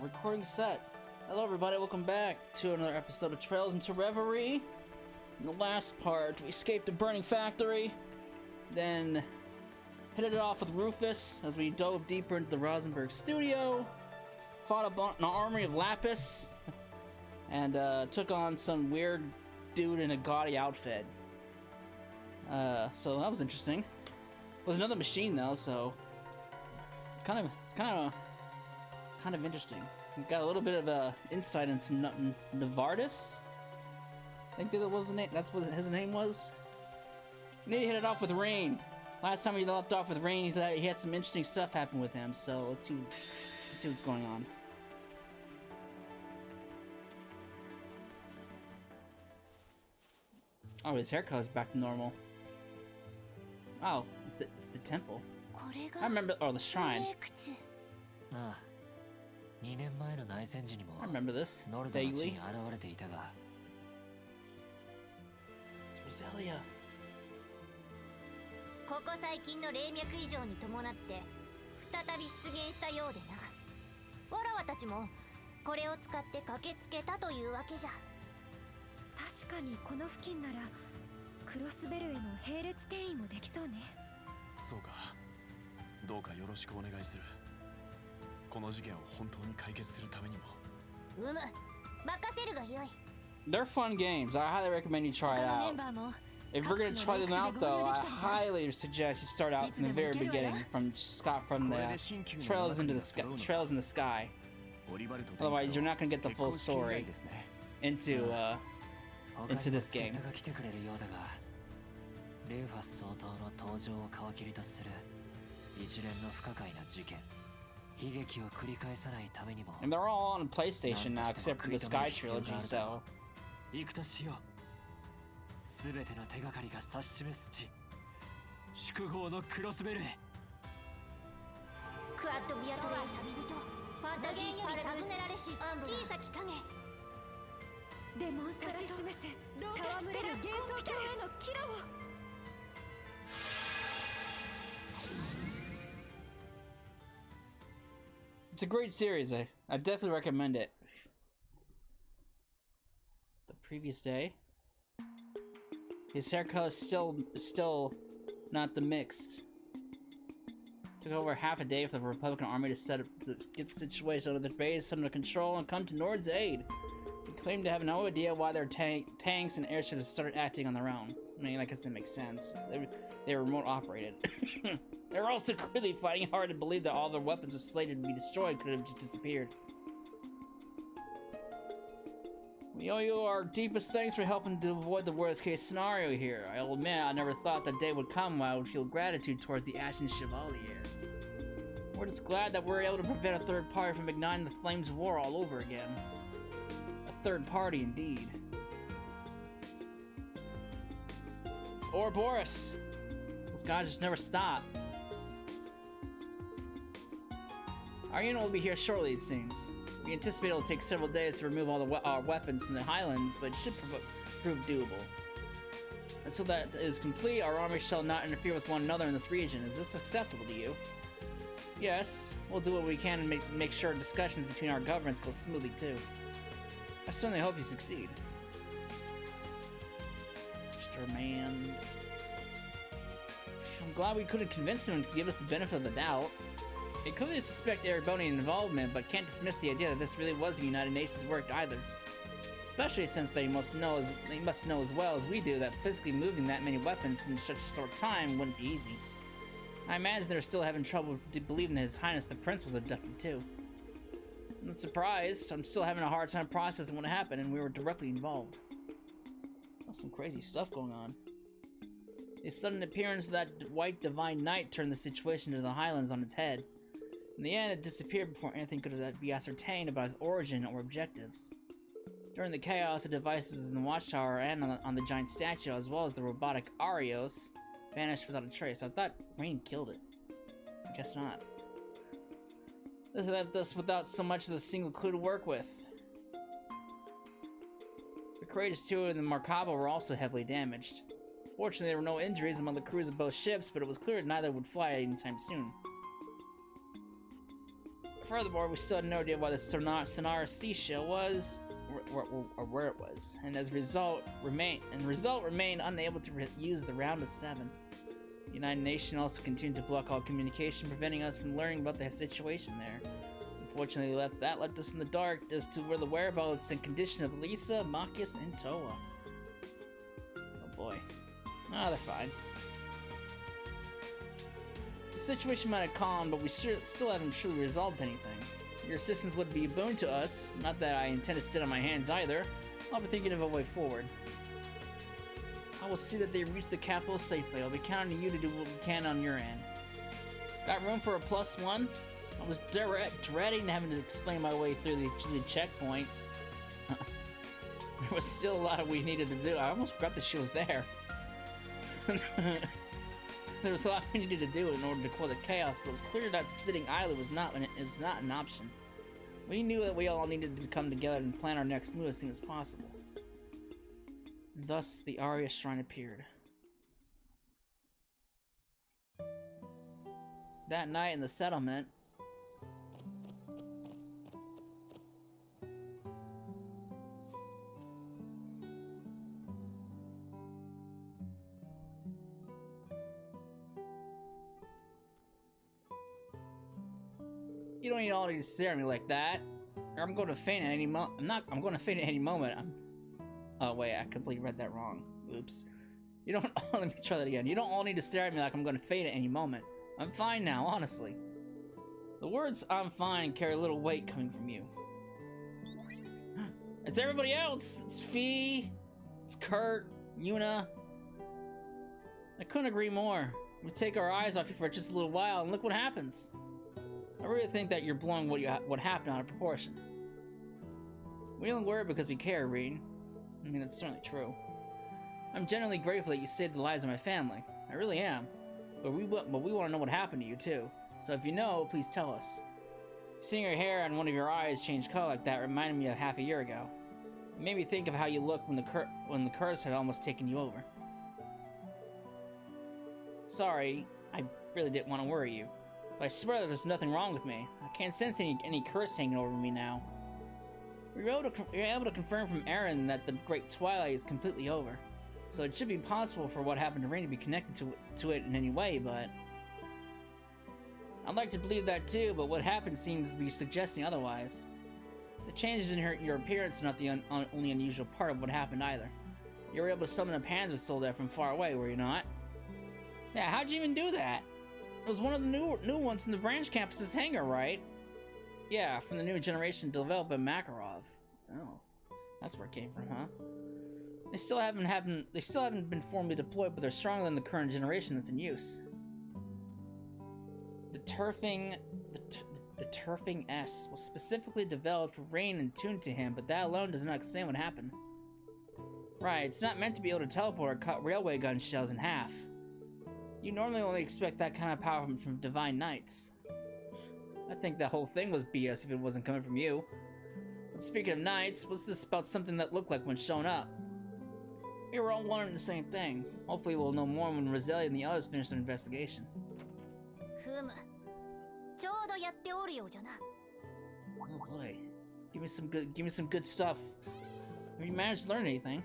Recording set. Hello everybody, welcome back to another episode of Trails into Reverie. In the last part, we escaped the burning factory, then hit it off with Rufus as we dove deeper into the Rosenberg studio, fought an army of Lapis, and took on some weird dude in a gaudy outfit. So that was interesting. It was another machine though, so it's kind of interesting. We got a little bit of insight into Novartis. I think that was the name. That's what his name was. We need to hit it off with Rain. Last time we left off with Rain, he had some interesting stuff happen with him. So let's see what's going on. Oh, his haircut is back to normal. Oh, it's the temple. I remember, or the shrine. I remember this vaguely. It's Roselia. ここ最近の霊脈異常に伴って再び出現したようでな。わらわたちもこれを使って駆けつけたというわけじゃ。確かにこの付近ならクロスベルへの並列転移もできそうね。そうか。どうかよろしくお願いする。この事件を本当に解決するためにも。任せるがよい。 They're fun games. I highly recommend you try it out. If we're gonna try them out, though, I highly suggest you start out from the very beginning, from the trails into the sky, trails in the sky. Otherwise, you're not gonna get the full story into this game. レーファス総統の登場を皮切りとする一連の不可解な事件。悲劇を繰り返さないためにも。And they're all on PlayStation now, except for the Sky trilogy. So. 行くとしよう。すべての手がかりが指し示す地。宿郷のクロスベルへ。クアッドビアトレイ旅人。ファンタジーより尋ねられし小さき影。デモンストラ示せ。戯れる幻想郷へのキラを。 It's a great series. I definitely recommend it. The previous day, his haircut is still not the mixed. Took over half a day for the Republican Army to get the situation under the base under control and come to Nord's aid. He claimed to have no idea why their tanks and airships started acting on their own. I mean, I guess that makes sense. They were remote operated. They were also clearly fighting hard to believe that all their weapons were slated to be destroyed could have just disappeared. We owe you our deepest thanks for helping to avoid the worst case scenario here. I'll admit I never thought the day would come when I would feel gratitude towards the Ashen Chevalier. We're just glad that we're able to prevent a third party from igniting the flames of war all over again. A third party indeed. It's Ouroboros. Those guys just never stop. Our unit will be here shortly, it seems. We anticipate it will take several days to remove all our weapons from the highlands, but it should prove doable. Until that is complete, our army shall not interfere with one another in this region. Is this acceptable to you? Yes, we'll do what we can and make sure discussions between our governments go smoothly too. I certainly hope you succeed. Mr. Mans. I'm glad we couldn't convince him to give us the benefit of the doubt. They clearly suspect Erebonian involvement, but can't dismiss the idea that this really was the United Nations' work either. Especially since they must know as well as we do that physically moving that many weapons in such a short time wouldn't be easy. I imagine they're still having trouble believing that His Highness the Prince was abducted too. I'm not surprised. I'm still having a hard time processing what happened, and we were directly involved. That's some crazy stuff going on. The sudden appearance of that white divine knight turned the situation to the Highlands on its head. In the end, it disappeared before anything could be ascertained about its origin or objectives. During the chaos, the devices in the watchtower and on the giant statue, as well as the robotic Arios, vanished without a trace. I thought Rain killed it. I guess not. This left us without so much as a single clue to work with. The Courageous 2 and the Markaba were also heavily damaged. Fortunately, there were no injuries among the crews of both ships, but it was clear neither would fly anytime soon. Furthermore, we still had no idea why the Sonara seashell was, or where it was, and as a result, remained unable to use the Round of Seven. The United Nations also continued to block all communication, preventing us from learning about the situation there. Unfortunately, that left us in the dark as to where the whereabouts and condition of Lisa, Machias, and Toa. Oh boy. Ah, they're fine. The situation might have calmed, but we still haven't truly resolved anything. Your assistance would be a boon to us. Not that I intend to sit on my hands either. I'll be thinking of a way forward. I will see that they reach the capital safely. I'll be counting on you to do what we can on your end. Got room for a +1? I was dreading having to explain my way through the checkpoint. There was still a lot we needed to do. I almost forgot that she was there. There was a lot we needed to do in order to quell the chaos, but it was clear that sitting idly was not an option. We knew that we all needed to come together and plan our next move as soon as possible. Thus, the Arya Shrine appeared. That night in the settlement, you don't all need to stare at me like that, or I'm going to faint at any I'm going to faint at any moment. Oh wait, I completely read that wrong. Oops. You don't let me try that again. You don't all need to stare at me like I'm going to faint at any moment. I'm fine now, honestly. The words "I'm fine" carry a little weight coming from you. It's everybody else! It's Fee, it's Kurt, Yuna. I couldn't agree more. We take our eyes off you for just a little while, and look what happens. I really think that you're blowing what happened out of proportion. We only worry because we care, Reed. I mean, that's certainly true. I'm genuinely grateful that you saved the lives of my family. I really am. But we want to know what happened to you, too. So if you know, please tell us. Seeing your hair and one of your eyes change color like that reminded me of half a year ago. It made me think of how you looked when the curse had almost taken you over. Sorry, I really didn't want to worry you. But I swear that there's nothing wrong with me. I can't sense any curse hanging over me now. We were able to confirm from Aaron that the Great Twilight is completely over. So it should be impossible for what happened to Rain to be connected to it in any way, but... I'd like to believe that too, but what happened seems to be suggesting otherwise. The changes in your appearance are not the only unusual part of what happened either. You were able to summon a Panzer soldier from far away, were you not? Yeah, how'd you even do that? It was one of the new ones from the branch campus's hangar, right? Yeah, from the new generation developed by Makarov. Oh, that's where it came from, huh? They still haven't been formally deployed, but they're stronger than the current generation that's in use. The Turfing S was specifically developed for Rain and tuned to him, but that alone does not explain what happened. Right, it's not meant to be able to teleport or cut railway gun shells in half. You normally only expect that kind of power from Divine Knights. I think that whole thing was BS if it wasn't coming from you. But speaking of Knights, what's this about something that looked like when shown up? We were all wondering the same thing. Hopefully we'll know more when Roselia and the others finish their investigation. Oh boy. Give me some good stuff. Have you managed to learn anything?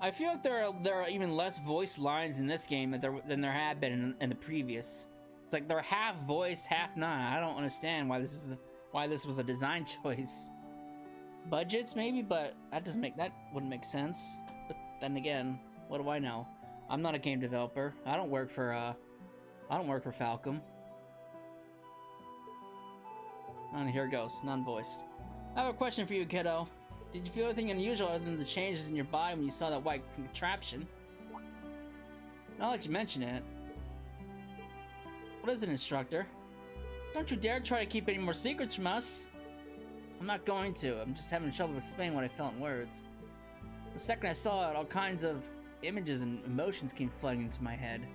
I feel like there are even less voiced lines in this game than there have been in the previous. It's like they're half voiced, half not. I don't understand why this was a design choice. Budgets maybe, but that wouldn't make sense. But then again, what do I know? I'm not a game developer. I don't work for Falcom. And here it goes, non-voiced. I have a question for you, kiddo. Did you feel anything unusual other than the changes in your body when you saw that white contraption? Now that you mention it. What is it, instructor? Don't you dare try to keep any more secrets from us. I'm not going to. I'm just having trouble explaining what I felt in words. The second I saw it, all kinds of images and emotions came flooding into my head.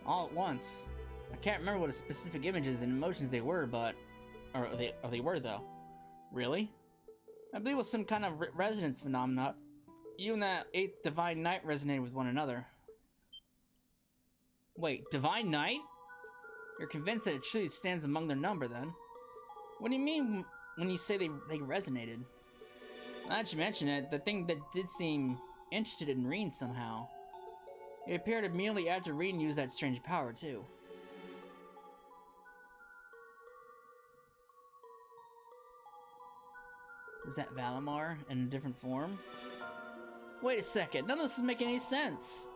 All at once. I can't remember what specific images and emotions they were, but... Or they were, though. Really? I believe it was some kind of resonance phenomena. You and that 8th Divine Knight resonated with one another. Wait, Divine Knight? You're convinced that it truly stands among their number, then? What do you mean when you say they resonated? Now that you mention it, the thing that did seem interested in Reen somehow. It appeared immediately after Reen used that strange power, too. Is that Valimar in a different form? Wait a second, none of this is making any sense.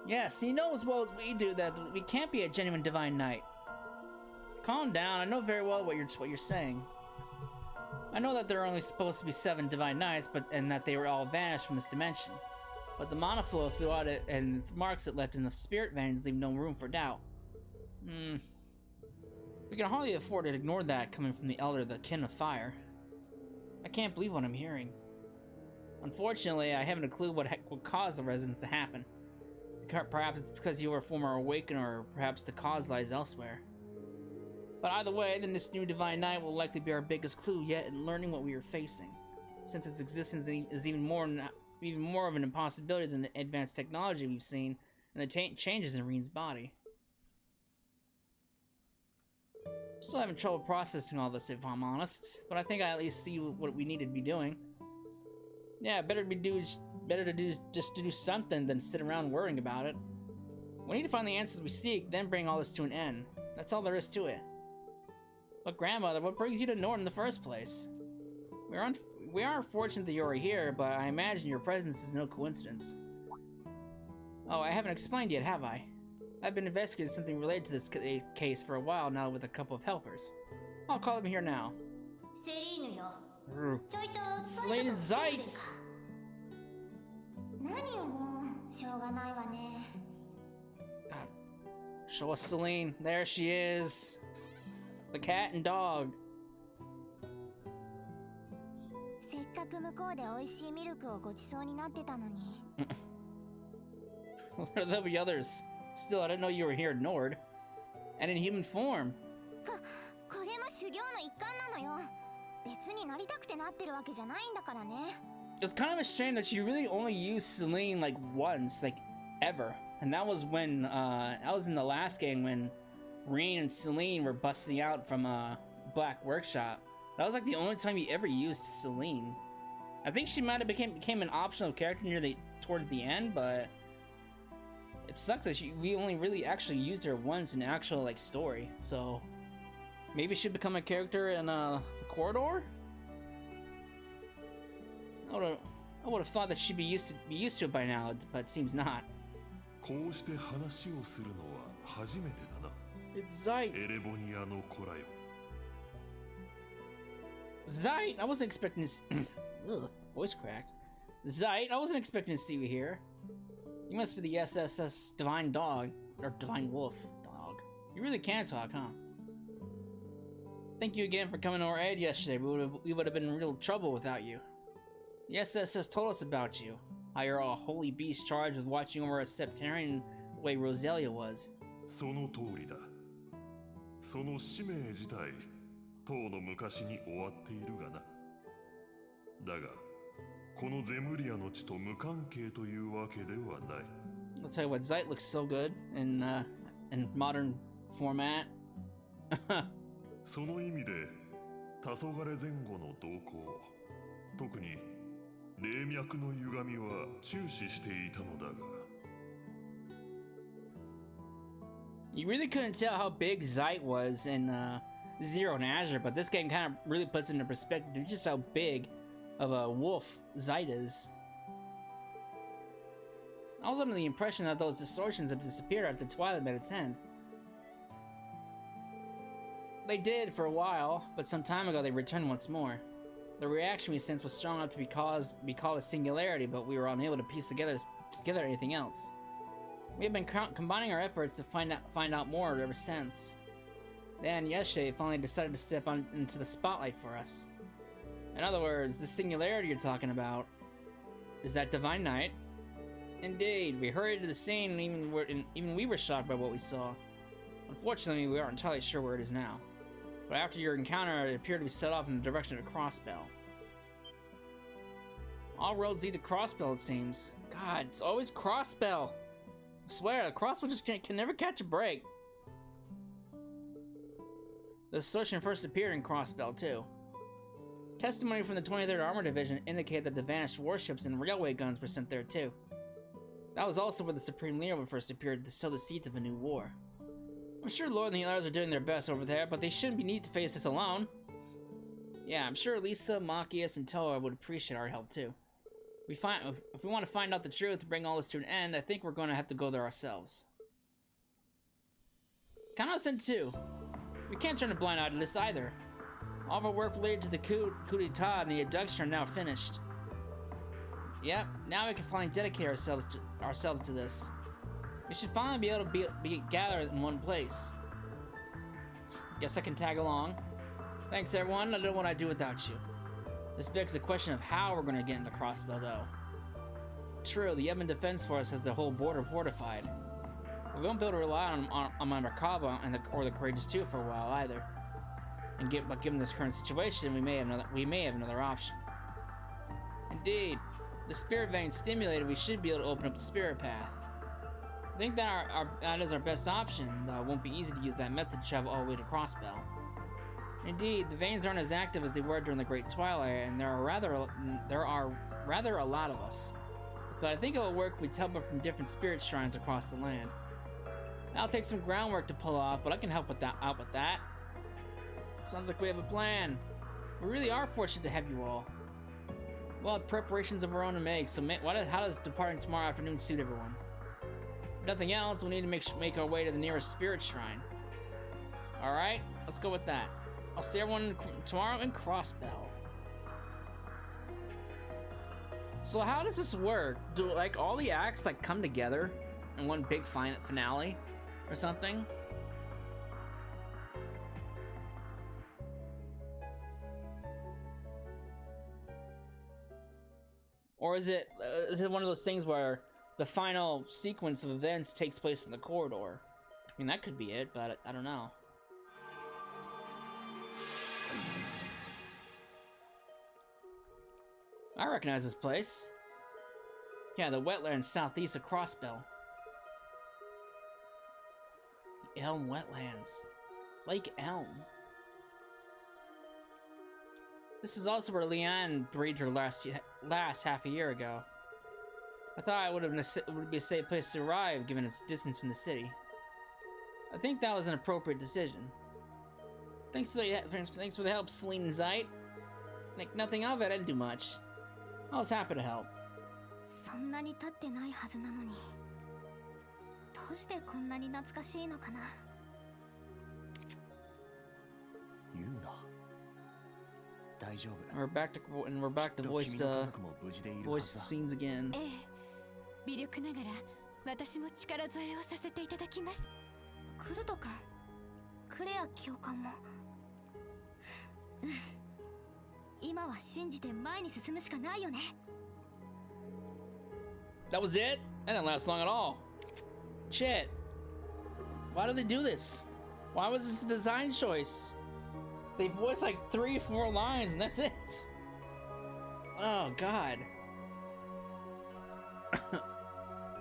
Yes, you know as well as we do that we can't be a genuine Divine Knight. Calm down, I know very well what you're saying. I know that there are only supposed to be 7 Divine Knights, and that they were all vanished from this dimension. But the mana flow throughout it and the marks it left in the spirit veins leave no room for doubt. We can hardly afford to ignore that coming from the Elder, the Kin of Fire. I can't believe what I'm hearing. Unfortunately, I haven't a clue what caused the resonance to happen. Perhaps it's because you were a former Awakener, or perhaps the cause lies elsewhere. But either way, then this new Divine Knight will likely be our biggest clue yet in learning what we are facing, since its existence is even more of an impossibility than the advanced technology we've seen and the changes in Reen's body. Still having trouble processing all this, if I'm honest, but I think I at least see what we need to be doing. Yeah, better to do something than sit around worrying about it. We need to find the answers we seek, then bring all this to an end. That's all there is to it. But grandmother, what brings you to Nord in the first place? We are fortunate that you're here, but I imagine your presence is no coincidence. Oh, I haven't explained yet, have I? I've been investigating something related to this case for a while now with a couple of helpers. I'll call them here now. Selene and Zeitz! Show us Selene. There she is. The cat and dog. There'll be others. Still, I didn't know you were here in Nord. And in human form. It's kind of a shame that you really only used Selene like once, like ever. And that was when, that was in the last game when Reen and Selene were busting out from Black Workshop. That was like the only time you ever used Selene. I think she might have became an optional character towards the end, but it sucks that we only really actually used her once in actual like story. So maybe she'd become a character in the corridor. I would have thought that she'd be used to it by now, but it seems not. It's Zeit. Zeit, I wasn't expecting to ugh, voice cracked. Zeit, I wasn't expecting to see you here. You must be the SSS Divine Dog, or Divine Wolf Dog. You really can talk, huh? Thank you again for coming to our aid yesterday. We would have been in real trouble without you. The SSS told us about you. How you're a holy beast charged with watching over a Septarian the way Roselia was. その通りだ。その使命自体、とうの昔に終わっているがな。だが、このゼムリアの地と無関係というわけではない。I'll tell you what, Zeit looks so good in modern format. その意味で、黄昏前後の動向、特に霊脈の歪みは注視していたのだが。You really couldn't tell how big Zeit was in Zero and Azure, but this game kind of really puts it into perspective just how big of a wolf Zeit is. I was under the impression that those distortions had disappeared after Twilight met its end. They did for a while, but some time ago they returned once more. The reaction we sensed was strong enough to be called a singularity, but we were unable to piece together anything else. We have been combining our efforts to find out more ever since. Then yesterday, finally decided to step into the spotlight for us. In other words, the singularity you're talking about is that Divine Knight. Indeed, we hurried to the scene, and even we were shocked by what we saw. Unfortunately, we aren't entirely sure where it is now. But after your encounter, it appeared to be set off in the direction of Crossbell. All roads lead to Crossbell, it seems. God, it's always Crossbell! swear, Crossbell just can never catch a break. The distortion first appeared in Crossbell, too. Testimony from the 23rd Armored Division indicated that the vanished warships and railway guns were sent there, too. That was also where the Supreme Leader first appeared to sow the seeds of a new war. I'm sure Lord and the others are doing their best over there, but they shouldn't be need to face this alone. Yeah, I'm sure Lisa, Machias, and Toa would appreciate our help, too. If we want to find out the truth and bring all this to an end, I think we're going to have to go there ourselves. Count us in too. We can't turn a blind eye to this either. All of our work related to the coup d'etat and the abduction are now finished. Yep, now we can finally dedicate ourselves to this. We should finally be able to be gathered in one place. Guess I can tag along. Thanks everyone, I don't know what I'd do without you. This begs the question of how we're going to get into Crossbell though. True, the Yemen Defense Force has the whole border fortified. We won't be able to rely on my Merkaba or the Courageous 2 for a while either. But given this current situation, we may have another option. Indeed, the spirit vein stimulated, we should be able to open up the spirit path. I think that that is our best option, though it won't be easy to use that method to travel all the way to Crossbell. Indeed, the veins aren't as active as they were during the Great Twilight, and there are rather a lot of us. But I think it will work if we teleport from different spirit shrines across the land. That'll take some groundwork to pull off, but I can help out with that. Sounds like we have a plan. We really are fortunate to have you all. We'll have preparations of our own to make, so how does departing tomorrow afternoon suit everyone? If nothing else, we'll need to make our way to the nearest spirit shrine. Alright, let's go with that. I'll see everyone tomorrow in Crossbell. So how does this work? Do like all the acts like come together in one big finale or something? Or is it one of those things where the final sequence of events takes place in the corridor? I mean, that could be it, but I don't know. I recognize this place. Yeah, the wetlands southeast of Crossbell. The Elm Wetlands. Lake Elm. This is also where Leanne breathed her last half a year ago. I thought it would be a safe place to arrive given its distance from the city. I think that was an appropriate decision. Thanks for the help, Celine and Zeit. Like nothing of it, I didn't do much. I was happy to help. そんなに経ってないはずなのに、どうしてこんなに懐かしいのかな。言うな。大丈夫。We're back to voice the scenes again. ええ、微力ながら私も力添えをさせていただきます。クルト君、クレア教官も。うん。今は信じて前に進むしかないよね。That was it? That didn't last long at all. Shit. Why did they do this? Why was this a design choice? They voiced like 3-4 lines and that's it. Oh, God.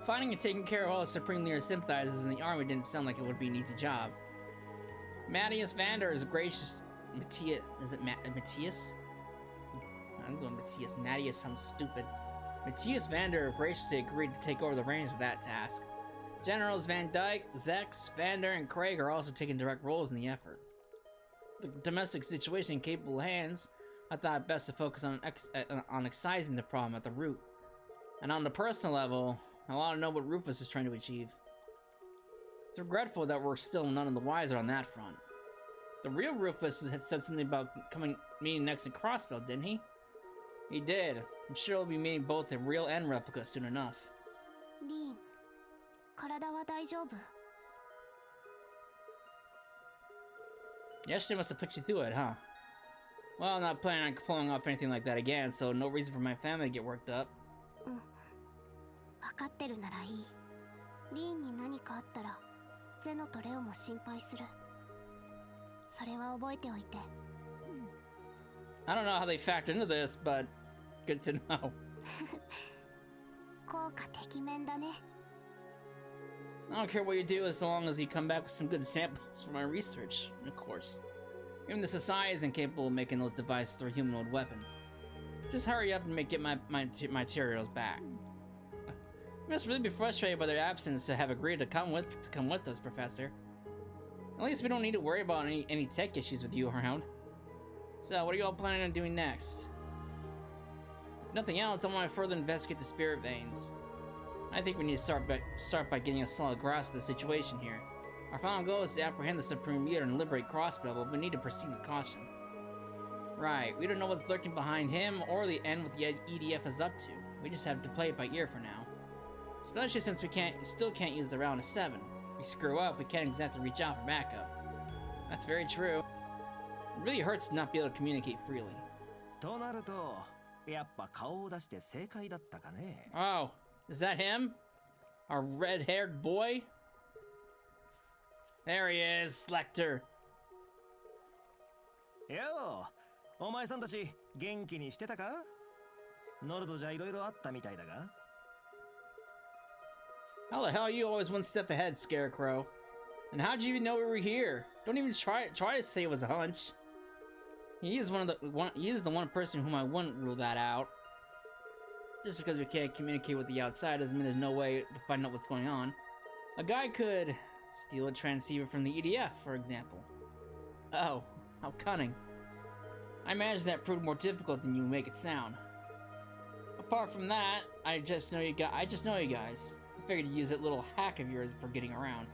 Finding and taking care of all the Supreme Leader sympathizers in the army didn't sound like it would be an easy job. Matthias Vander is gracious. Matthias. Is it Matthias? I'm going Matthias. Matthias sounds stupid. Matthias Vander graciously agreed to take over the reins of that task. Generals Van Dyke, Zex, Vander, and Craig are also taking direct roles in the effort. The domestic situation in capable hands, I thought it best to focus on excising the problem at the root. And on the personal level, I want to know what Rufus is trying to achieve. It's regretful that we're still none of the wiser on that front. The real Rufus had said something about meeting next in Crossbell, didn't he? He did. I'm sure we'll be meeting both the real and replica soon enough. リーン、体は大丈夫？ Yesterday must have put you through it, huh? Well, I'm not planning on pulling off anything like that again, so no reason for my family to get worked up. うん。分かってるならいい。リーンに何かあったら、ゼノとレオも心配する。それは覚えておいて。I don't know how they factor into this, but good to know. 効果てきめんだね。I don't care what you do as long as you come back with some good samples for my research, of course. Even the Society isn't capable of making those devices or humanoid weapons. Just hurry up and get my materials back. You must really be frustrated by their absence to have agreed to come with us, Professor. At least we don't need to worry about any tech issues with you around. So, what are you all planning on doing next? If nothing else, I want to further investigate the spirit veins. I think we need to start by getting a solid grasp of the situation here. Our final goal is to apprehend the Supreme Leader and liberate Crossbell, but we need to proceed with caution. Right, we don't know what's lurking behind him or what the EDF is up to. We just have to play it by ear for now. Especially since we still can't use the round of 7. If we screw up, we can't exactly reach out for backup. That's very true. It really hurts to not be able to communicate freely. Oh, is that him? Our red-haired boy? There he is, Selector. Yo, お前さんたち元気にしてたか？ノルドじゃいろいろあったみたいだが。How the hell are you always one step ahead, Scarecrow? And how'd you even know we were here? Don't even try to say it was a hunch. He is the one person whom I wouldn't rule that out. Just because we can't communicate with the outside doesn't mean there's no way to find out what's going on. A guy could steal a transceiver from the EDF, for example. Oh, how cunning. I imagine that proved more difficult than you make it sound. Apart from that, I just know you guys. I figured to use that little hack of yours for getting around.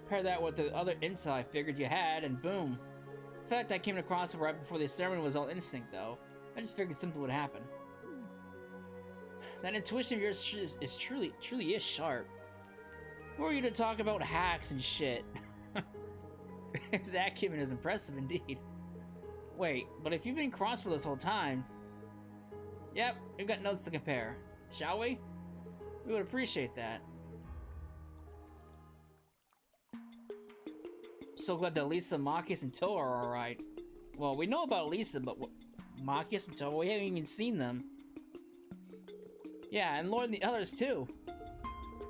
Pair that with the other intel I figured you had, and boom. The fact I came across it right before the ceremony was all instinct, though. I just figured something would happen. That intuition of yours is truly sharp. Who are you to talk about hacks and shit? His acumen is impressive indeed. Wait, but if you've been Crossbell this whole time... Yep, we've got notes to compare. Shall we? We would appreciate that. So glad that Lisa, Machias, and Toa are alright. Well, we know about Lisa, but Machias and Toa, we haven't even seen them. Yeah, and Lord and the others too.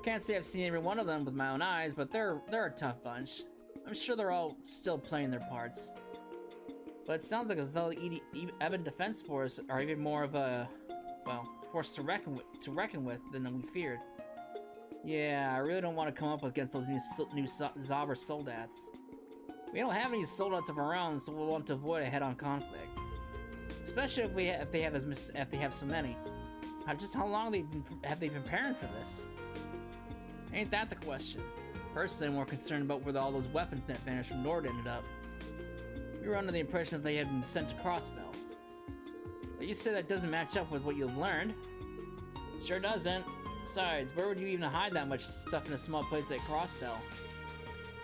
Can't say I've seen every one of them with my own eyes, but they're a tough bunch. I'm sure they're all still playing their parts. But it sounds like as though the Ebon Defense Force are even more of a, well, force to reckon with than we feared. Yeah, I really don't want to come up against those new Zobber soldats. We don't have any soldats of our own, so we'll want to avoid a head-on conflict. Especially if they have so many. Just how long have they been preparing for this? Ain't that the question? Personally, I'm more concerned about where all those weapons that vanished from Nord ended up. We were under the impression that they had been sent to Crossbell. But you say that doesn't match up with what you've learned. It sure doesn't. Besides, where would you even hide that much stuff in a small place like Crossbell?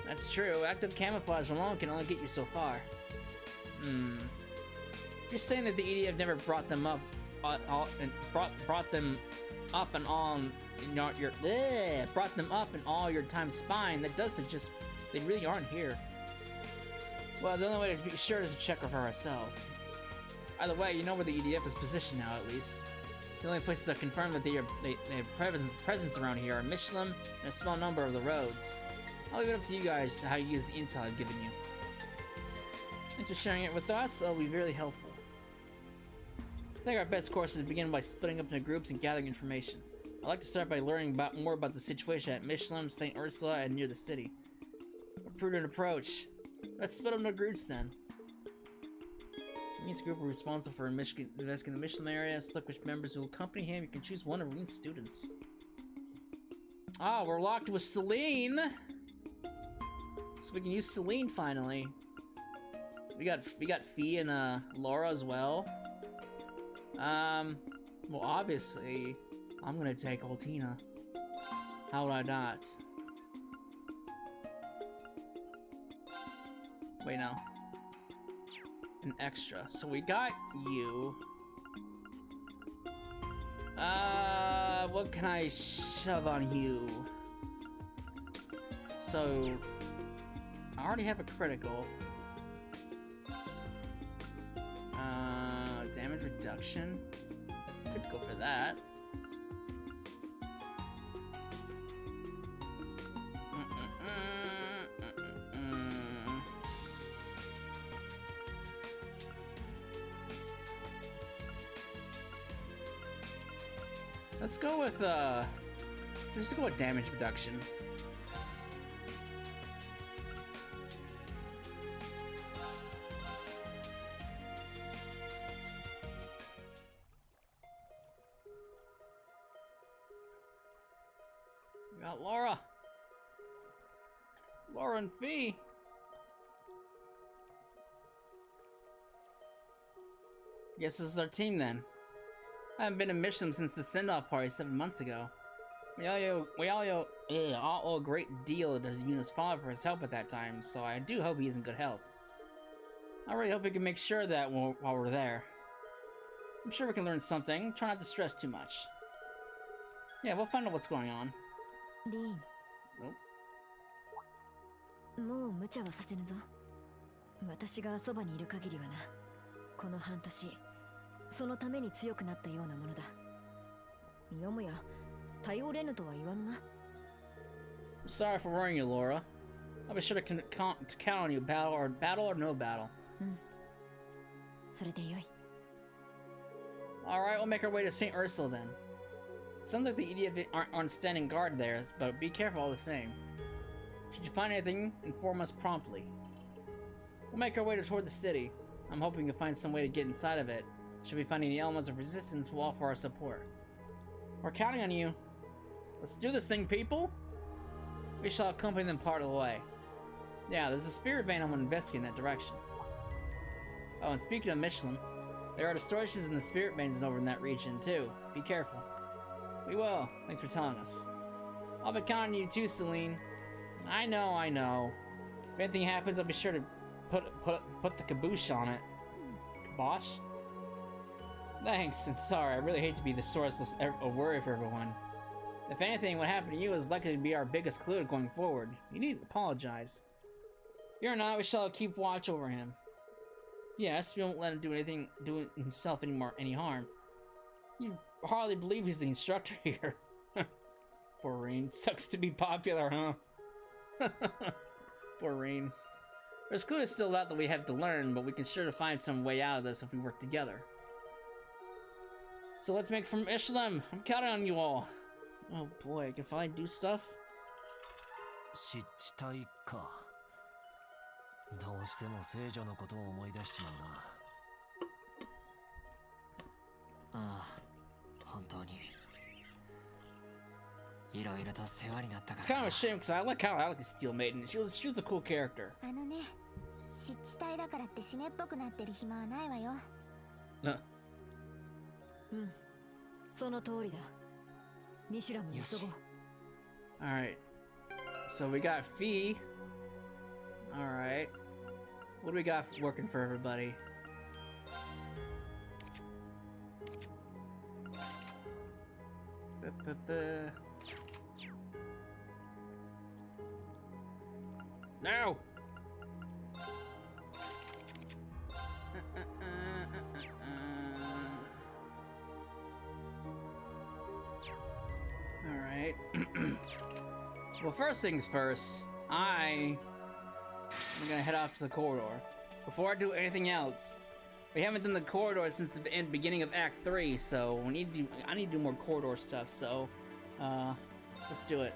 That's true. Active camouflage alone can only get you so far. You're saying that the EDF never brought them up brought them up and on brought them up in all your time spying. That does suggest they really aren't here. Well, the only way to be sure is to check for ourselves. Either way, you know where the EDF is positioned now, at least. The only places that confirm that they have presence around here are Mishelam and a small number of the roads. I'll leave it up to you guys how you use the intel I've given you. Thanks for sharing it with us, it'll be really helpful. I think our best course is to begin by splitting up into groups and gathering information. I'd like to start by learning more about the situation at Mishelam, St. Ursula, and near the city. A prudent approach. Let's split up into groups then. Each group will be responsible for investigating the Mishelam area. Select which members will accompany him. You can choose one of Reen's students. Ah, we're locked with Celine! So we can use Celine finally. We got Fee and Laura as well. Well obviously, I'm gonna take Altina. How would I not? Wait, no. An extra. So we got you. What can I shove on you? So, I already have a critical. Damage reduction. Could go for that. Let's go with let's go with damage reduction. We got Laura. Laura and Fee. Guess this is our team then. I haven't been to Mishelam since the send-off party 7 months ago. We all owe a great deal to Yuna's father for his help at that time, so I do hope he's in good health. I really hope we can make sure that while we're there. I'm sure we can learn something. Try not to stress too much. Yeah, we'll find out what's going on. リーン Nope. もう無茶はさせぬぞ。私がそばにいる限りはな。この半年そのために強くなったようなものだ。よもや頼れぬとは言わぬな。 I'm sorry for worrying you, Laura. I'll be sure to count on you, battle or no battle. それでよい。 Alright, we'll make our way to St. Ursula then. Sounds like the idiot aren't standing guard there, but be careful all the same. Should you find anything, inform us promptly. We'll make our way toward the city. I'm hoping you'll find some way to get inside of it. Should we find any elements of resistance, we'll offer our support. We're counting on you. Let's do this thing, people! We shall accompany them part of the way. Yeah, there's a spirit vein I want to investigate in that direction. Oh, and speaking of Mishelam, there are distortions in the spirit veins over in that region, too. Be careful. We will. Thanks for telling us. I'll be counting on you too, Celine. I know. If anything happens, I'll be sure to put the caboose on it. Kibosh? Thanks, and sorry, I really hate to be the source of worry for everyone. If anything, what happened to you is likely to be our biggest clue going forward. You needn't apologize. Fear not, we shall keep watch over him. Yes, we won't let him do himself any harm. You hardly believe he's the instructor here. Poor Rain. Sucks to be popular, huh? Poor Rain. There's clues still out that we have to learn, but we can sure to find some way out of this if we work together. So let's make from Mishelam. I'm counting on you all. Oh boy, I can finally do stuff? 湿地帯か。どうしても聖女のことを思い出しちまうな。ああ、本当に。いろいろと世話になったから。 It's kind of a shame because I like how I like the Steel Maiden. She was a cool character. あのね、湿地帯だからって湿っぽくなってる暇はないわよ。その通りだ。ミシュラムに急ごう。 Alright. So we got Fee. Alright. What do we got working for everybody? No! Alright. Well, first things first, I'm gonna head off to the corridor. Before I do anything else, we haven't done the corridor since the beginning of Act 3, so I need to do more corridor stuff, so let's do it.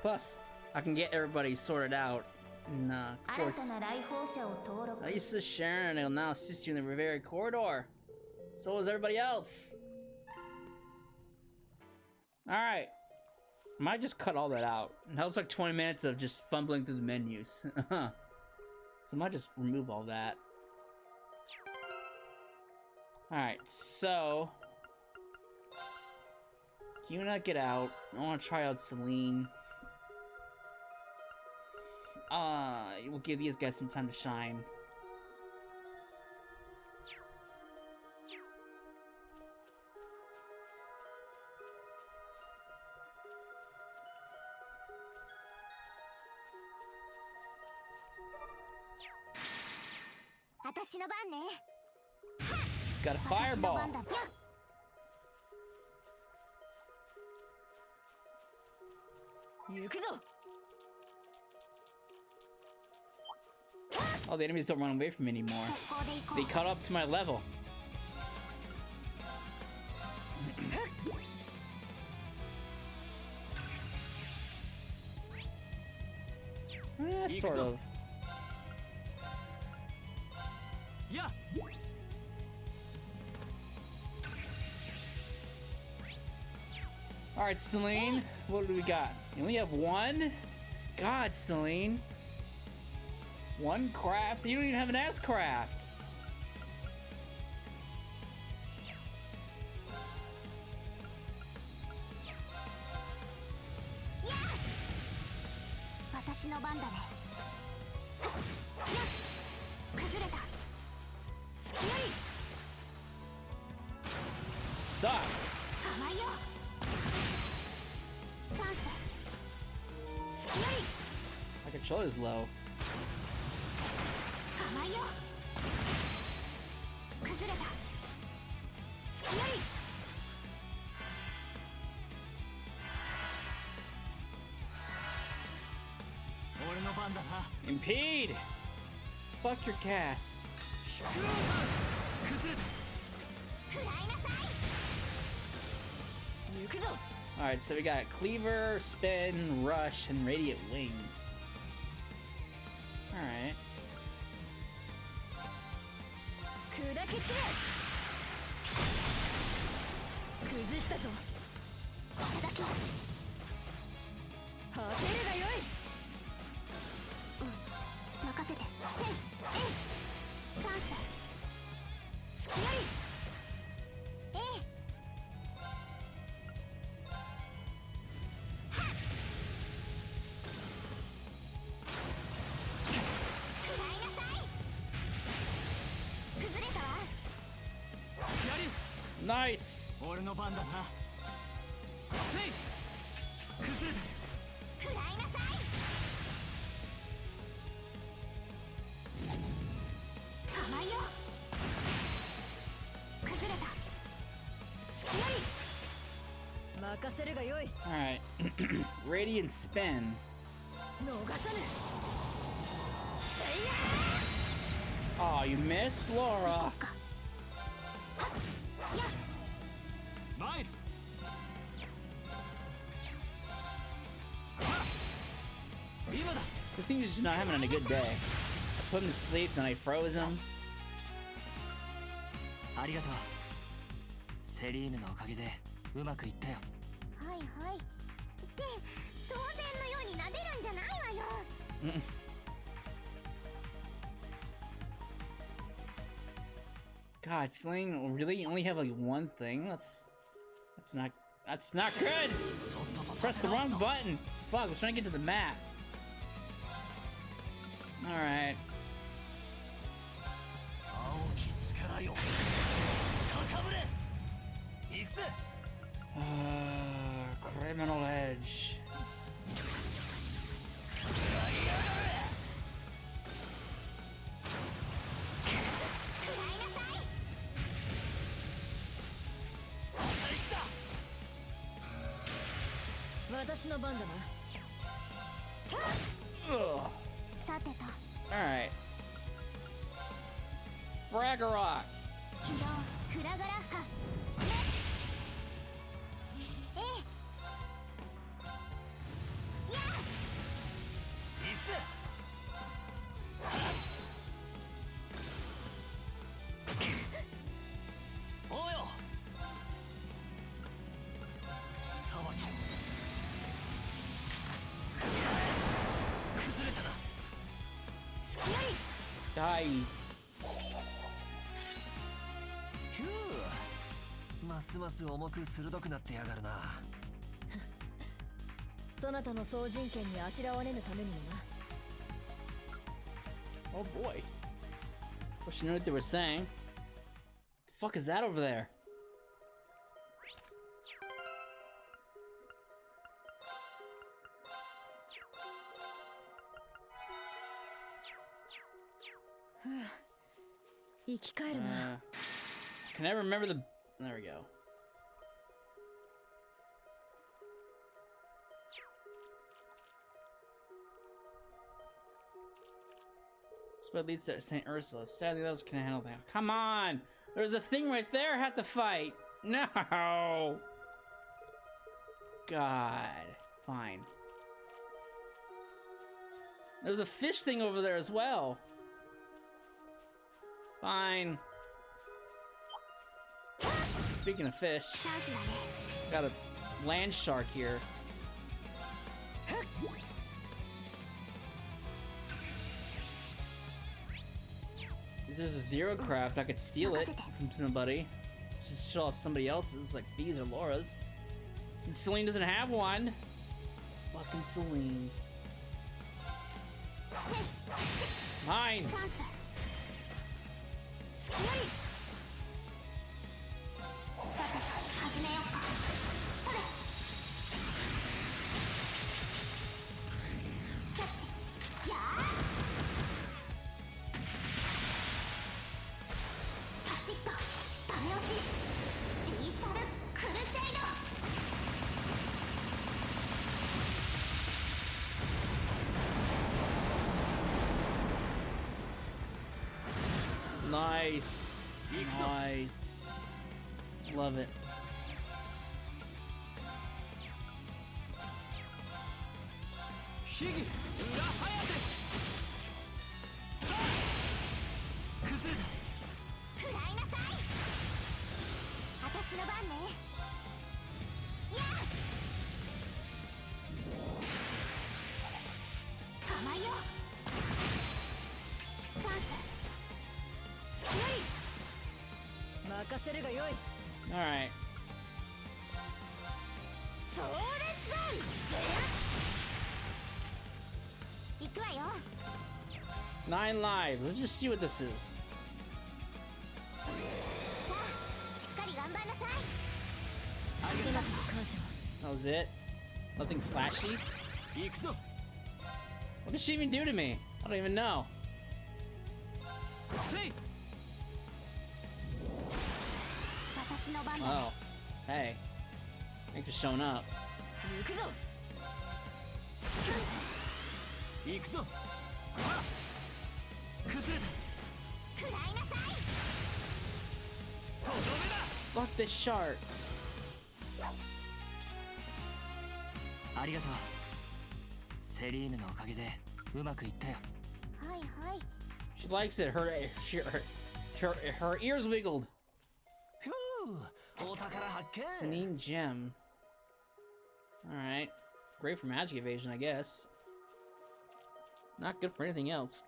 Plus, I can get everybody sorted out in courts. Lisa Sharon will now assist you in the Reverie corridor. So is everybody else. Alright. Might just cut all that out. That was like 20 minutes of just fumbling through the menus. So I might just remove all that. Alright, so Yuna, get out. I want to try out Celine. We'll give these guys some time to shine. She's got a fireball. Oh, the enemies don't run away from me anymore. They caught up to my level. Yeah, sort of. Yeah. Alright, Celine, what do we got? You only have one? God, Celine. One craft? You don't even have an S-craft. Suck. My controller's low. Impede! Fuck your cast. Alright, so we got Cleaver, Spin, Rush, and Radiant Wings. Alright. Nice! Alright. Radiant Spin. Oh, you missed, Laura. This thing is just not having a good day. I put him to sleep, then I froze him. ありがとう。セリーヌのおかげでうまくいったよ。はいはい。って当然のように撫でるんじゃないわよ。God, Sling, really? You only have like one thing? That's not good! Press the wrong button! Fuck, I was trying to get to the map. Alright. Criminal Edge. Ugh. Alright. Fraggerot. Die. ますます重く鋭くなってやがるな。そなたの総人権にあしらわれぬためにもな。Oh boy. Wish you knew what they were saying. The fuck is that over there? Can I remember the... There we go. This road leads to St. Ursula. Sadly, those can handle that. Come on! There's a thing right there I have to fight! No! God. Fine. There's a fish thing over there as well. Fine. Speaking of fish, チャンスだね got a land shark here. If there's a zero craft, I could steal it from somebody. Just show off somebody else's, like these or Laura's. Since Celine doesn't have one. Fucking Celine. Mine! チャンススキュリさて始めようかそれキャッチやーパシッとダメ押しリーサルクルセイド Nice. Nice. Love it. Alright. 行くわよ 9 lives. Let's just see what this is. さあしっかり頑張んなさい That was it? Nothing flashy? What did she even do to me? I don't even know. 私の番だ Oh. Hey. Thanks for showing up. 行くぞ 食らいなさい Fuck this shark. ありがとう。セリーヌのおかげでうまくいったよ。はいはい She likes it. Her ears wiggled. ふうお宝発見 Sinine gem. Alright. Great for magic evasion, I guess. Not good for anything else.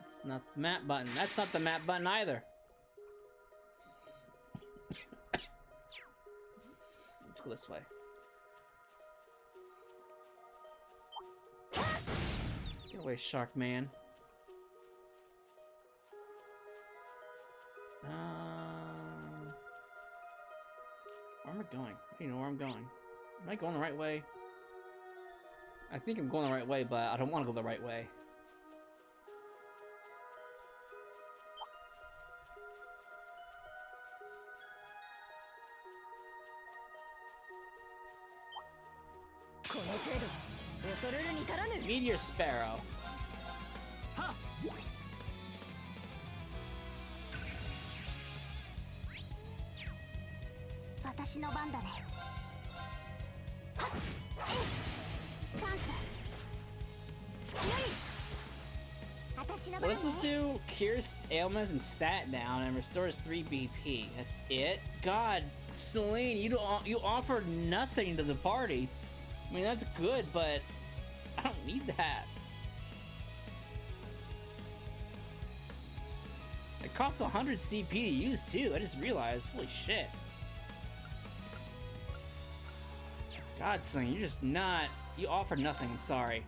It's not the map button. That's not the map button either. Let's go this way. Get away, shark man. Where am I going? I don't know where I'm going. Am I going the right way? I think I'm going the right way, but I don't want to go the right way. Meteor Sparrow. 私の番だねはっチャンススキュリ私の What 番 does this ね do? Cures ailments and stat down and restores 3 BP. That's it? God, Celine, you offered nothing to the party. I mean, that's good, but I don't need that. It costs 100 CP to use too. I just realized. Holy shit. God, Celine, you're just not. You offered nothing. I'm sorry.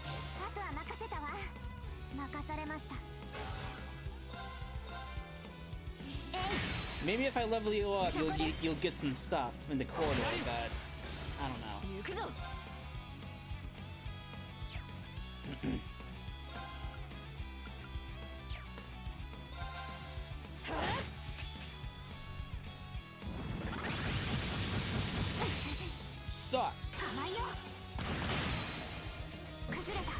あとは任せたわ任されました Maybe if I level you up, you'll get some stuff in the corridor, but I don't know. 行くぞ Suck. 甘いよ崩れた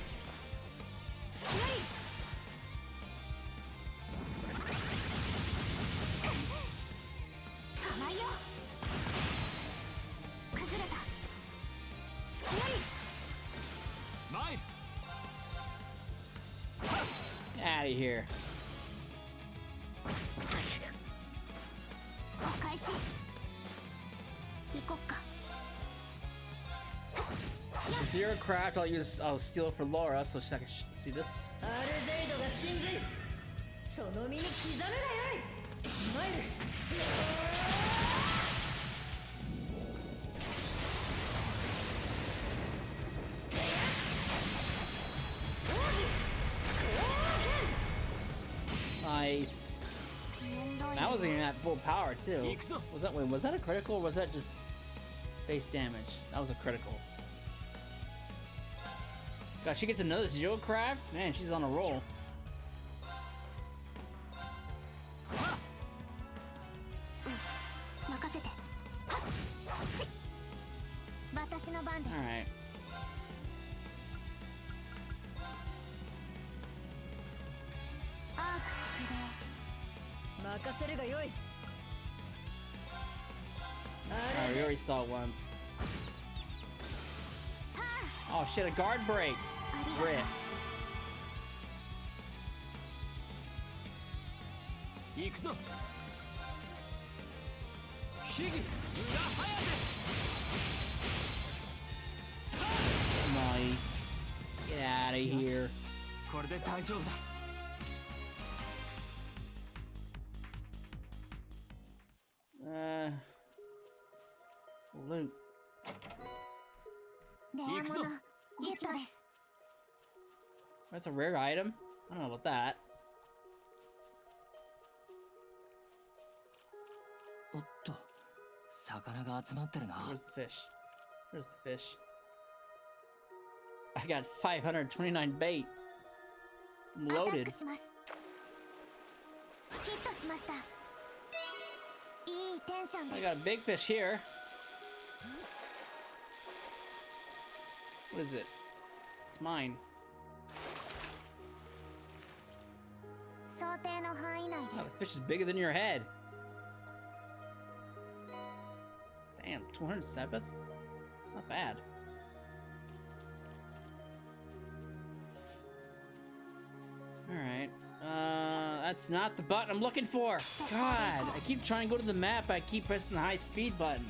Out of here. 開始行こっか Zero craft, I'll steal it for Laura so she can see this. アルゼイドが神髄その身に刻むがよい参る Nice. That wasn't even at full power too. Was that a critical or was that just base damage? That was a critical. God, she gets another zero craft? Man, she's on a roll. 任せて私の番です Alright. アークス駆動 任せるがよい Alright, we already saw it once. Oh shit, a guard break. Rip. 行くぞ秘技裏早手 Nice. Get out of here. これで大丈夫だ Loot. レアものゲットです That's a rare item? I don't know about that. おっと魚が集まってるな Where's the fish? Where's the fish? I got 529 bait. I'm アタッ loaded. クしますヒットしましたいいテンション I です got a big fish here. What is it? It's mine. 想定の範囲内 Oh, で the fish is bigger than your head. Damn, 207th? Not bad. Alright. That's not the button I'm looking for! God, I keep trying to go to the map, I keep pressing the high speed button.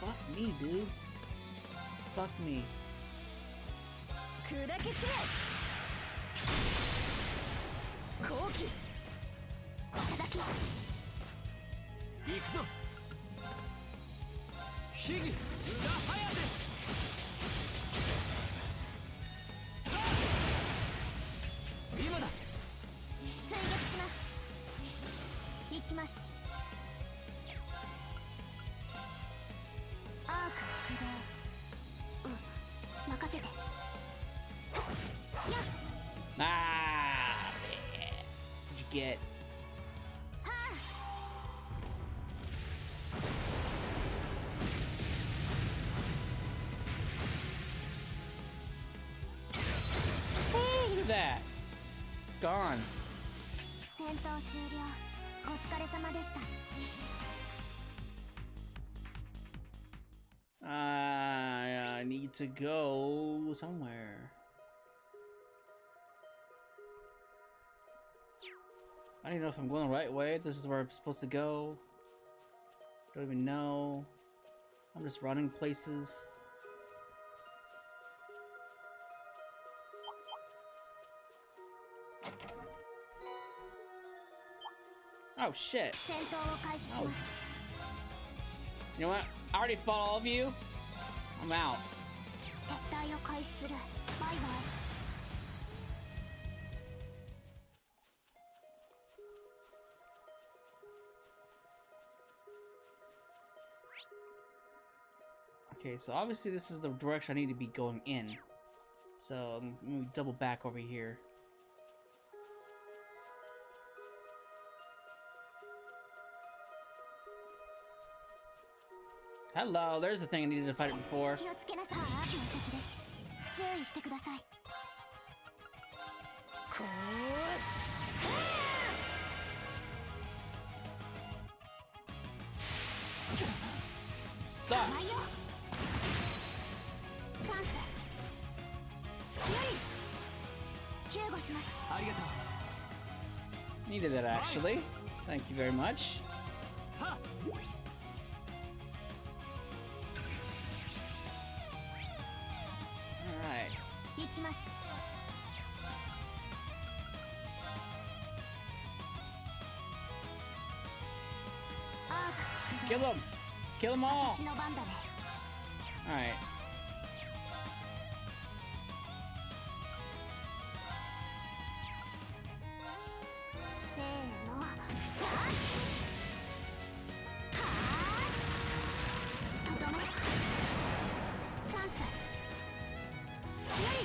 Fuck me, dude. Just fuck me. 砕け散れ好機叩き行くぞ秘技裏早手今だ追撃します行きますアークス駆動任せてやっ Ah, man. That's what you get. Oh, look at that. Gone. 戦闘終了お疲れ様でした I need to go somewhere. I don't even know if I'm going the right way. If this is where I'm supposed to go. Don't even know. I'm just running places. Oh shit. 戦闘を開始し That ま was... す You know what? I already fought all of you. I'm out. 撤退を開始するバイバイ Okay, so obviously this is the direction I need to be going in. So I'm gonna double back over here. Hello, there's the thing I needed to fight it before. 気をつけなさいアークの敵です注意してください こ Suck. 甘いよチャンス隙あり救護しますありがとう Needed that actually. Thank you very much. Alright. 行きます。 アークスク Kill them! Kill them all! 私の番だね。 Alright. せーの。とどめ。チャンス。スキャリ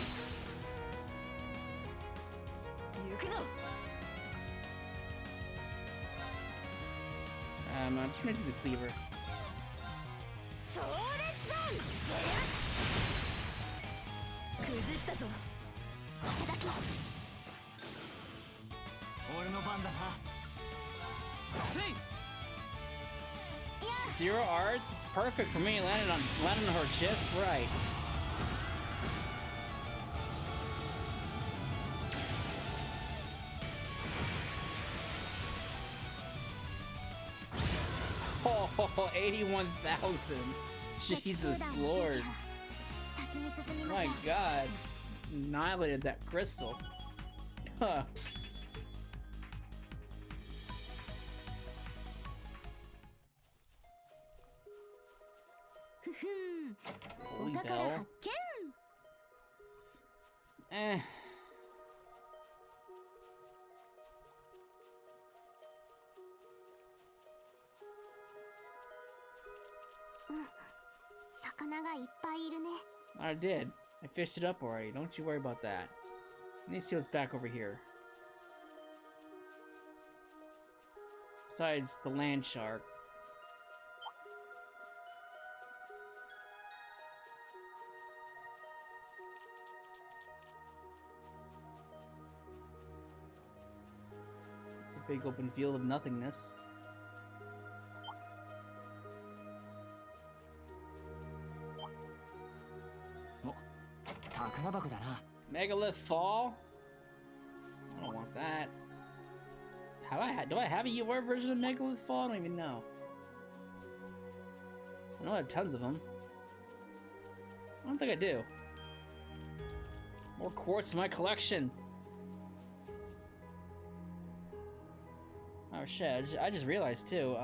ー。行くぞ。 I'm gonna do the cleaver. 壮烈弾。崩したぞ。いただき。俺の番だな。せい。 Zero arts? It's perfect for me. Landed on her just right. Oh, 81,000. Jesus Lord. 先に進みま My しょう。 God. Annihilated that crystal. Huh. ふふん。お Holy 宝 bell. 発見。 Eh. 魚がいっぱいいるね。 I did. I fished it up already. Don't you worry about that. Let me see what's back over here. Besides the land shark. It's a big open field of nothingness. 宝箱だな。 Megalith Fall? I don't want that. Do I have a UR version of Megalith Fall? I don't even know. I know I have tons of them. I don't think I do. More quartz in my collection. Oh shit, I just realized too,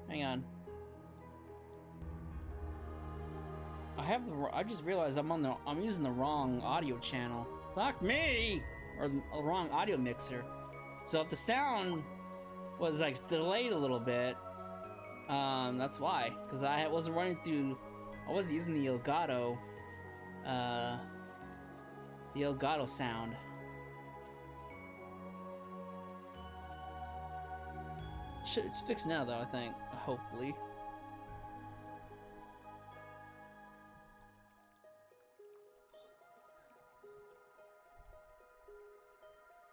hang on. I just realized I'm using the wrong audio channel. Fuck me! Or the wrong audio mixer. So if the sound was like delayed a little bit, that's why. Because I wasn't using the Elgato, sound. Shit, it's fixed now though, I think. Hopefully.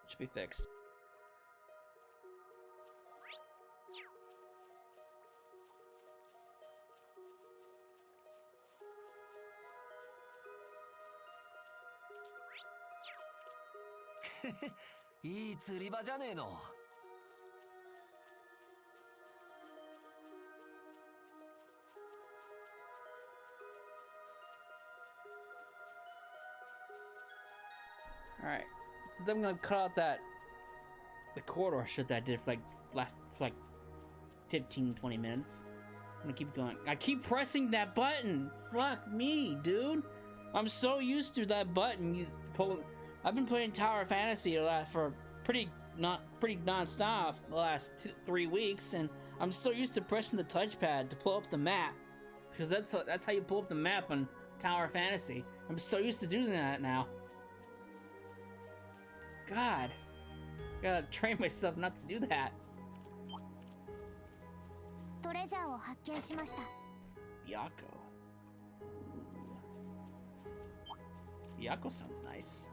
Should be fixed. Good いい釣り場じゃねえの。 Alright, so I'm gonna cut out the corridor shit that I did for like 15-20 minutes. I'm gonna keep going. I keep pressing that button. Fuck me, dude. I'm so used to that button. I've been playing Tower of Fantasy for pretty non-stop the last 3 weeks, and I'm so used to pressing the touchpad to pull up the map, because that's how you pull up the map on Tower of Fantasy. I'm so used to doing that now. God, gotta train myself not to do that. トレジャーを発見しました。 Byakko. Byakko sounds nice.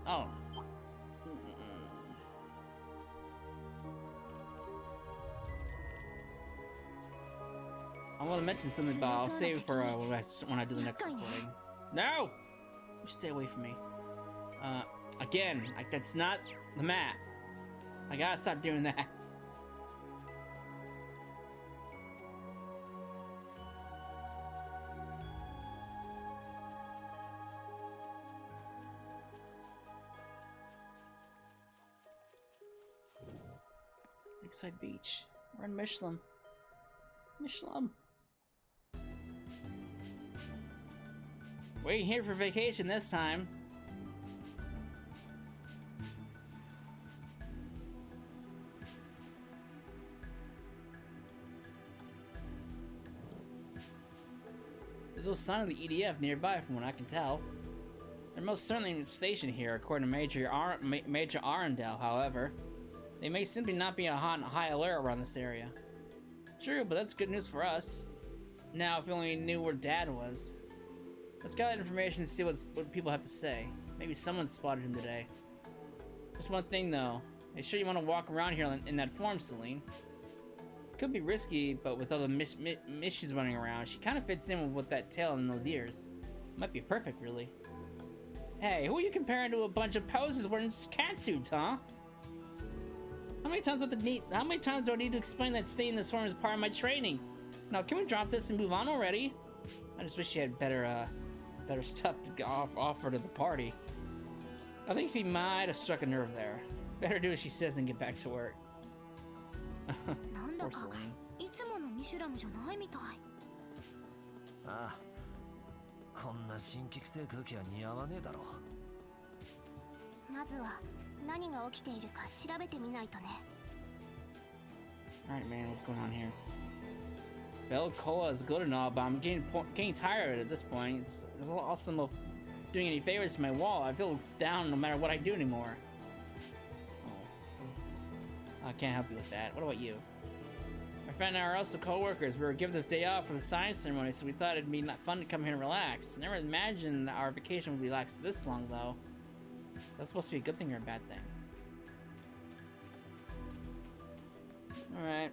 Oh. I want to mention something, but I'll save for when I do the next recording. No! You stay away from me. Again, like, that's not the map. I gotta stop doing that. Lakeside Beach. We're in Mishelam. Mishelam. Waiting here for vacation this time. There's no sign of the EDF nearby from what I can tell. They're most certainly stationed here, according to Major Arundel, however. They may simply not be on high alert around this area. True, but that's good news for us. Now, if we only knew where Dad was. Let's gather information and see what people have to say. Maybe someone spotted him today. Just one thing, though. Are you sure you want to walk around here in that form, Celine? Could be risky, but with all the missions running around, she kind of fits in with that tail and those ears. Might be perfect, really. Hey, who are you comparing to a bunch of poses wearing catsuits, huh? How many times do I need to explain that staying in this form is part of my training? Now, can we drop this and move on already? I just wish she had better stuff to offer to the party. I think he might have struck a nerve there. Better do as she says and get back to work. Poor Celine. いつものミシュラムじゃないみたい。ああ、こんな辛気臭い空気は似合わねえだろう。まずは何が起きているか調べてみないとね。Alright, man, what's going on here? Bell Cola is good and all, but I'm getting tired of it at this point. It's also doing any favors to my wall. I feel down no matter what I do anymore. Oh. I can't help you with that. What about you? My friend and I are also co-workers. We were given this day off for the science ceremony, so we thought it'd be fun to come here and relax. Never imagined that our vacation would be last this long, though. That's supposed to be a good thing or a bad thing? Alright.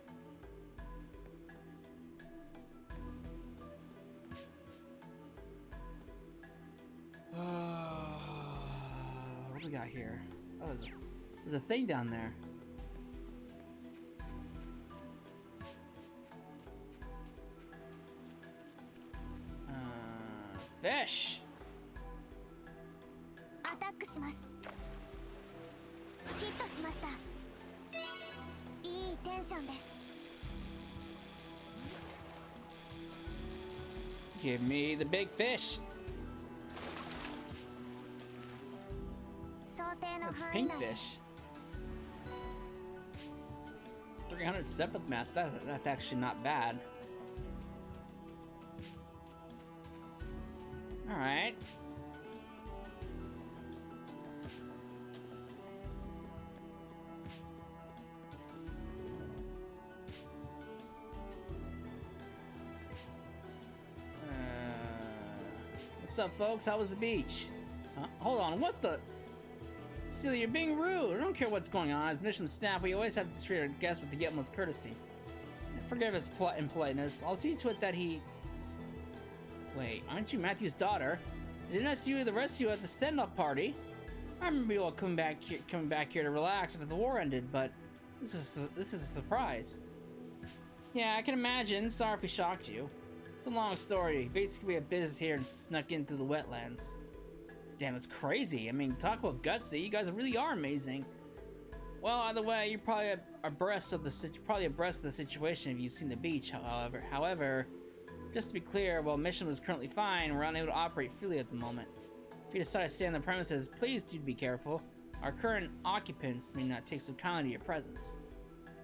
What do we got here? Oh, there's a thing down there. Fish! アタックします。ヒットしました。いいテンションです。 Give me the big fish! 想定の That's 範囲 pink 内。 fish. 300 separate math, that's actually not bad. Alright. What's up, folks? How was the beach? Hold on, what the? Silly, you're being rude. I don't care what's going on. As mission staff, we always have to treat our guests with the utmost courtesy. Forgive his impoliteness. I'll see to it that he... Wait, aren't you Matthew's daughter? Didn't I see you with the rest of you at the send-off party? I remember you all coming back here to relax after the war ended, but this is a surprise. Yeah, I can imagine. Sorry if we shocked you. It's a long story. Basically, we have business here and snuck in through the wetlands. Damn, it's crazy. I mean, talk about gutsy. You guys really are amazing. Well, either way, you're probably abreast of the situation if you've seen the beach. However, just to be clear, while mission was currently fine, we're unable to operate freely at the moment. If you decide to stay on the premises, please do be careful. Our current occupants may not take so kindly to your presence.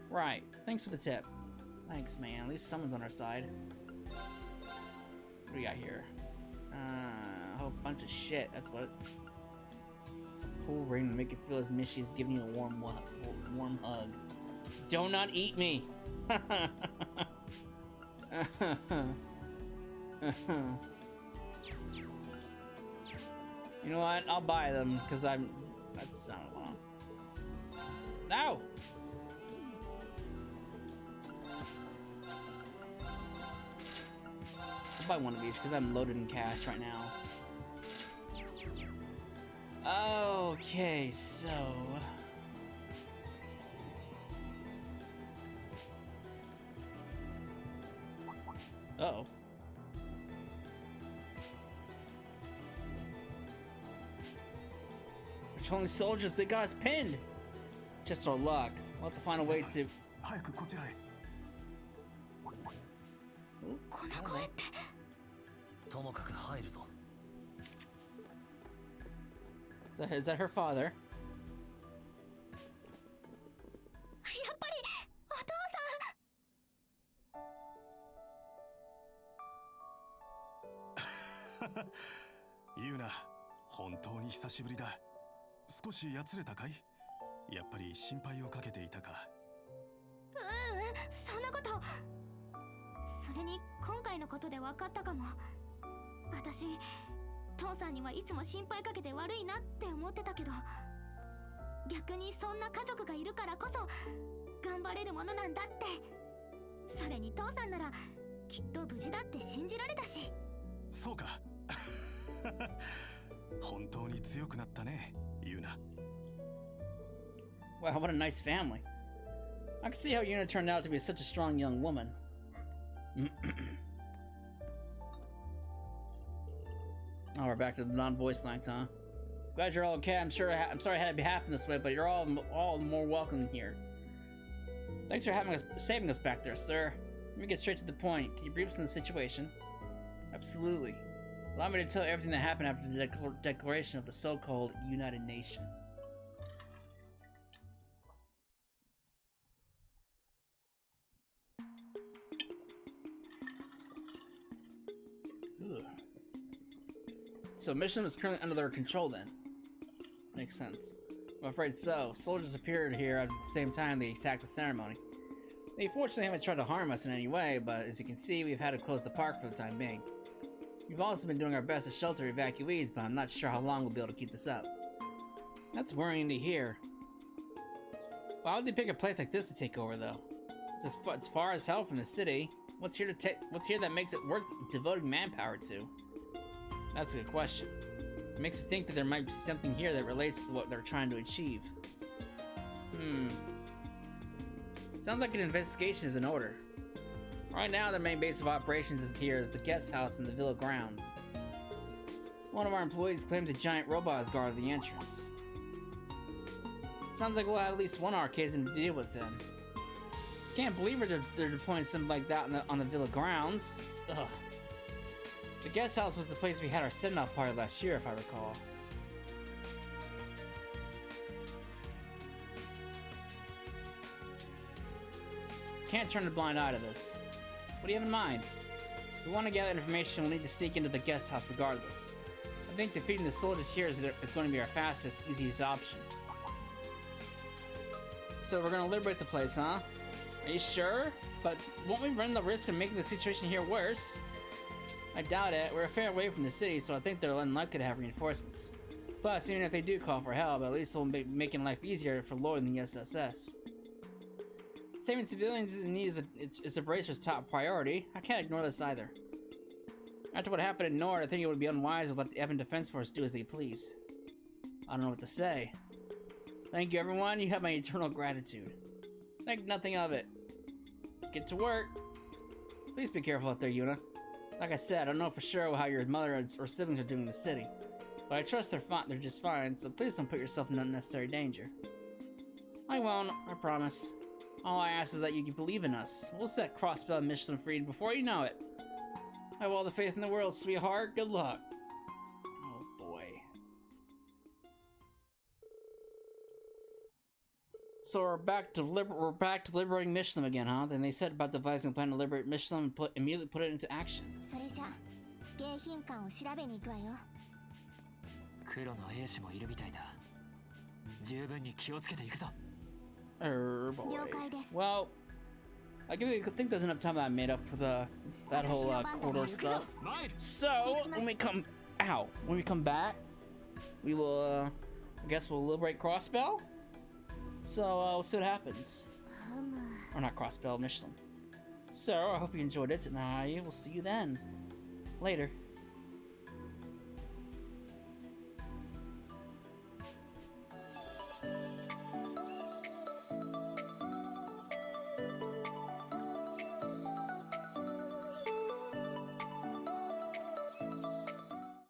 Right. Thanks for the tip. Thanks, man. At least someone's on our side. What do we got here? A whole bunch of shit. That's what. A pool ring to make it feel as Mishy is giving you a warm hug. Do not eat me. You know what? I'll buy them because that's not wrong. No. I'll buy one of each because I'm loaded in cash right now. Oh, Okay, so... Uh-oh. Patrolling soldiers, they got us pinned! Just our luck. We'll have to find a way to... 早くこちらへ。この声って。ともかく入るぞ。Is that her father? やっぱりお父さん。ユーナ、本当に久しぶりだ。少しやつれたかい？やっぱり心配をかけていたか。そんなこと。それに今回のことで分かったかも。私父さんにはいつも心配かけて悪いなって思ってたけど、逆にそんな家族がいるからこそ頑張れるものなんだって。それに父さんならきっと無事だって信じられたし。そうか。本当に強くなったね、ユーナ。Wow, what a nice family. I can see how Yuna turned out to be such a strong young woman. Oh, we're back to the non-voice lines, huh? Glad you're all okay. I'm sorry it had to happen this way, but you're all more welcome here. Thanks for saving us back there, sir. Let me get straight to the point. Can you brief us on the situation? Absolutely. Allow me to tell you everything that happened after the declaration of the so-called United Nation. Ugh. So Mishelam is currently under their control then. Makes sense. I'm afraid so. Soldiers appeared here at the same time they attacked the ceremony. They fortunately haven't tried to harm us in any way, but as you can see, we've had to close the park for the time being. We've also been doing our best to shelter evacuees, but I'm not sure how long we'll be able to keep this up. That's worrying to hear. Why would they pick a place like this to take over, though? It's far as hell from the city. What's here that makes it worth devoting manpower to? That's a good question. It makes me think that there might be something here that relates to what they're trying to achieve. Sounds like an investigation is in order. Right now, the main base of operations is the guest house in the villa grounds. One of our employees claims a giant robot is guarding the entrance. Sounds like we'll have at least one arcade to deal with then. Can't believe they're deploying something like that on the villa grounds. Ugh. The guest house was the place we had our send-off party last year, if I recall. Can't turn a blind eye to this. What do you have in mind? If we want to gather information, we'll need to sneak into the guest house regardless. I think defeating the soldiers here is going to be our fastest, easiest option. So we're going to liberate the place, huh? Are you sure? But won't we run the risk of making the situation here worse? I doubt it. We're a fair way from the city, so I think they're unlikely to have reinforcements. Plus, even if they do call for help, at least we'll be making life easier for Lloyd and the SSS. Saving civilians in need is the Bracer's top priority. I can't ignore this either. After what happened in Nord, I think it would be unwise to let the Evan Defense Force do as they please. I don't know what to say. Thank you, everyone. You have my eternal gratitude. Think nothing of it. Let's get to work. Please be careful out there, Yuna. Like I said, I don't know for sure how your mother or siblings are doing in the city, but I trust they're just fine, so please don't put yourself in unnecessary danger. I won't, I promise. All I ask is that you believe in us. We'll set Crossbell and Mishelam free before you know it. I have all the faith in the world, sweetheart. Good luck. Oh boy. So we're back to liberating Mishelam again, huh? Then they said about devising a plan to liberate Mishelam and immediately put it into action. それじゃあ迎賓館を調べに行くわよ。黒の兵士もいるみたいだ。十分に気をつけていくぞ。Boy. Well, I think there's enough time that I made up for that whole corridor stuff. So when we come back, we will I guess we'll liberate Crossbell. So we'll see what happens. Or not Crossbell, Mishelam. So I hope you enjoyed it, and I will see you then. Later.